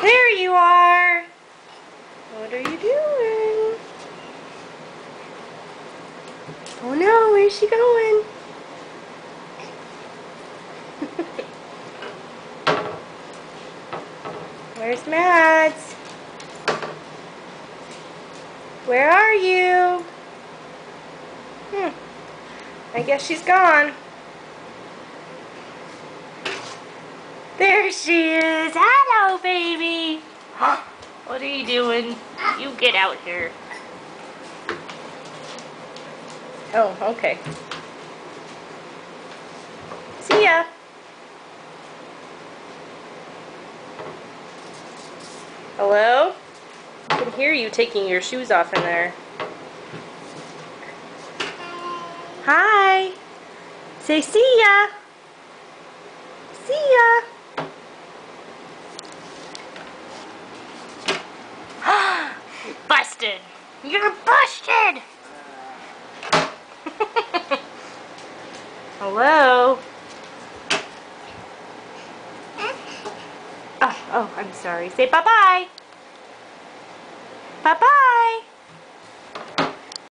There you are. What are you doing? Oh no, where's she going? Where's Mads? Where are you? I guess she's gone. There she is. Hello, baby. What are you doing? You get out here. Oh, okay. See ya. Hello? I can hear you taking your shoes off in there. Hi. Say see ya. See ya. Busted. You're busted. Hello. Oh, I'm sorry. Say bye-bye. Bye-bye.